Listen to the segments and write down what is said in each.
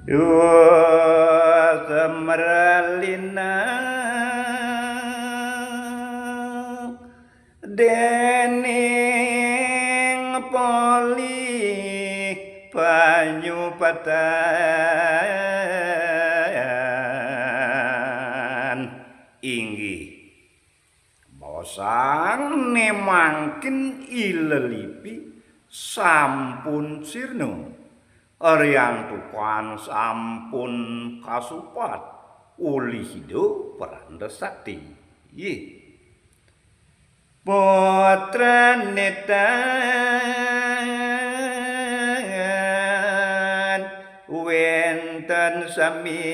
Yo semerlina dening poli banyu padayan inggih bosane mangkin ilelipi sampun sirna Aryang tukan sampun kasupat uli hidup peranda sakti. Putra netan wenten sami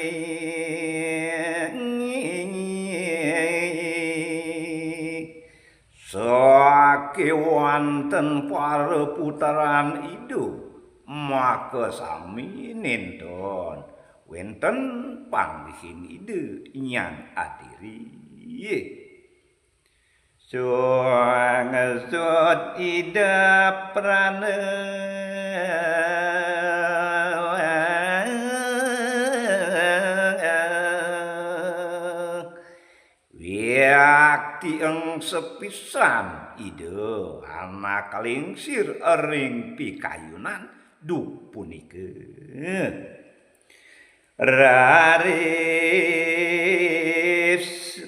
sakewanten pareputaran hidup maka sami nenton wenten panggihin ide nyang adiri ngesut ide prana wiakti eng sepisan ide anak lingsir ering pikayunan duh punika raris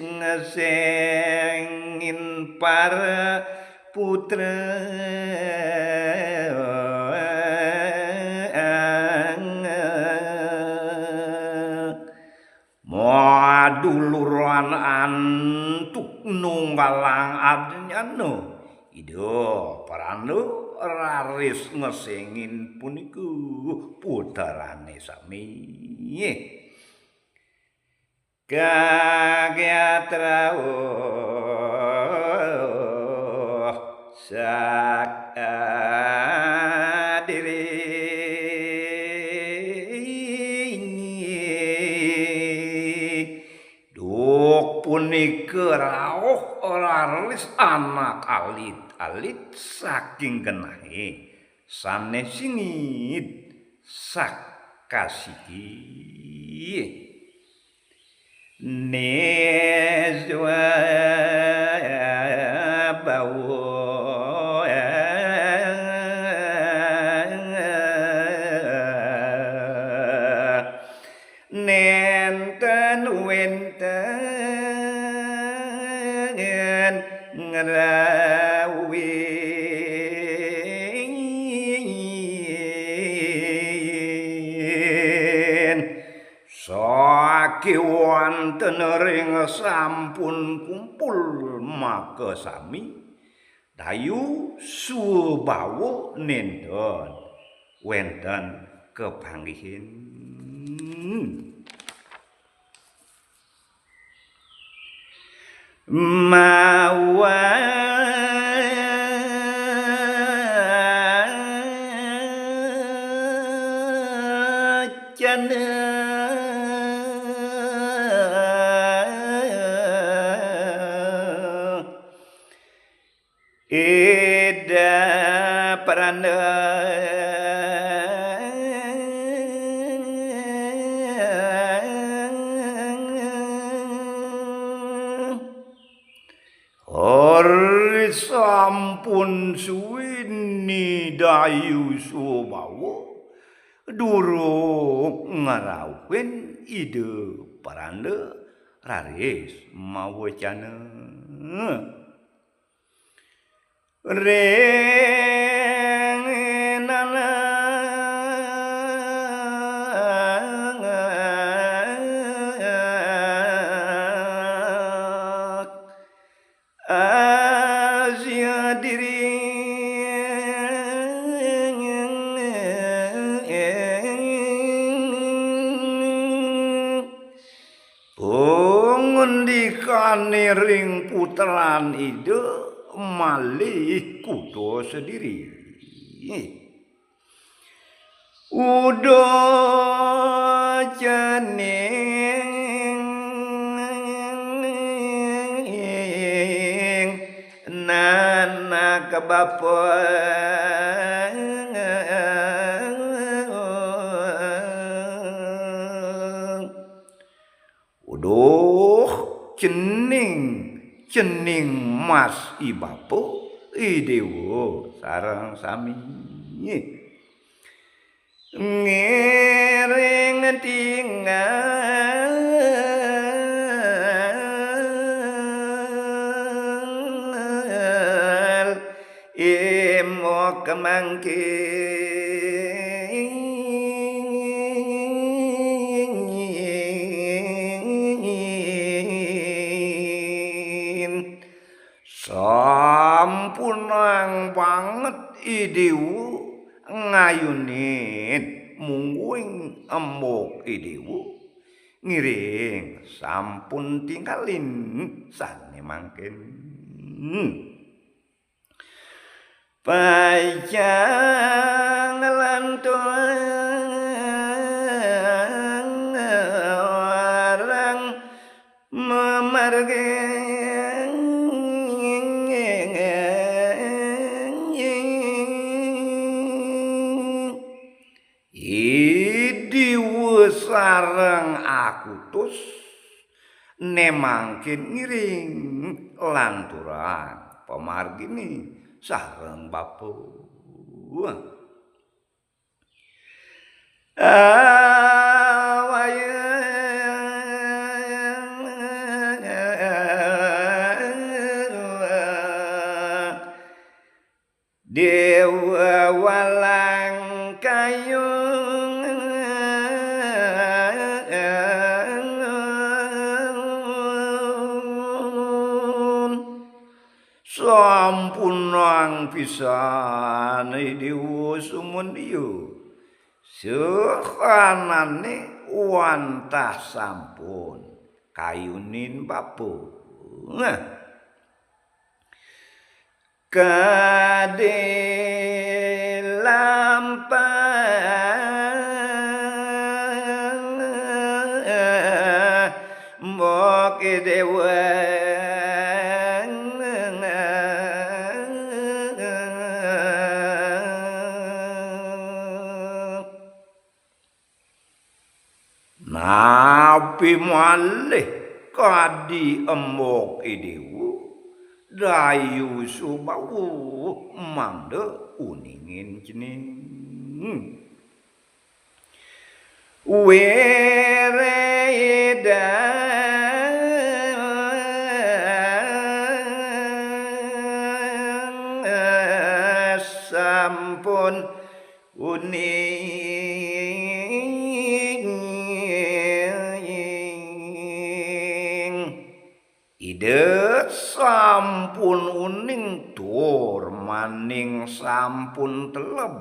ngesengin para putra maduluran antuk nunggalang adnyano ido parando raris ngesengin puniku putarane sami kagiatrao sak adiri duk punika rawuh raris anak alit saking genahe sanes singit sakasiki nezwa bawo nenten wenten ngrawi sakewanten ring sampun kumpul maka sami dayu subawa nendon wenten kepanggihin mawacana ida prana Ori sampun suwini dayu subawa durung ngarawin ide paranda raris mawacana renana Asia diri ngundikane ring puteran ide malih kudo sendiri udo cening nana kebapa cening Mas Ibapo Idewo sareng sami ngiring tinggal imo kemangkin sampunang banget idewu ngayunin mungguing embok idewu ngiring sampun tinggalin sane mangkin pajang lantang orang memargi idiwu sareng akutus nemangkin ngiring lanturan pemargini sareng bapu dewa walang kayung sampunang pisan dewa sumundiyo sekanane wantah sampun kayunin bapu kade lampang mbok dewa napi malih kadi embok idewu dayu subawu mangde uningin cening wereda sampun ide sampun uning tur maning sampun teleb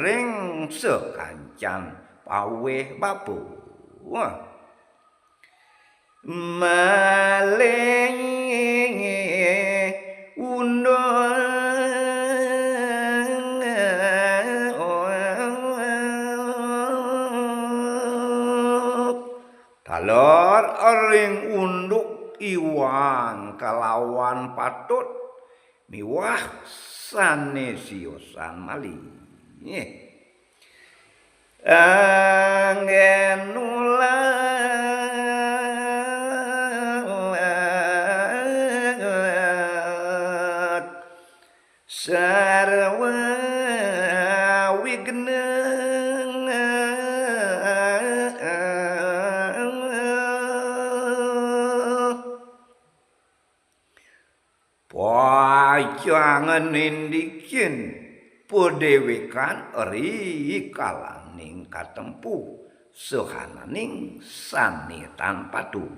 ring sekancan paweh bapu maling talor ring unduk iwang kalawan patut miwah sanesiosan malih anggen ulat sarwa wigneng pajangan indikin podewekan eri kalaning katempuh sehananing sani tanpa tu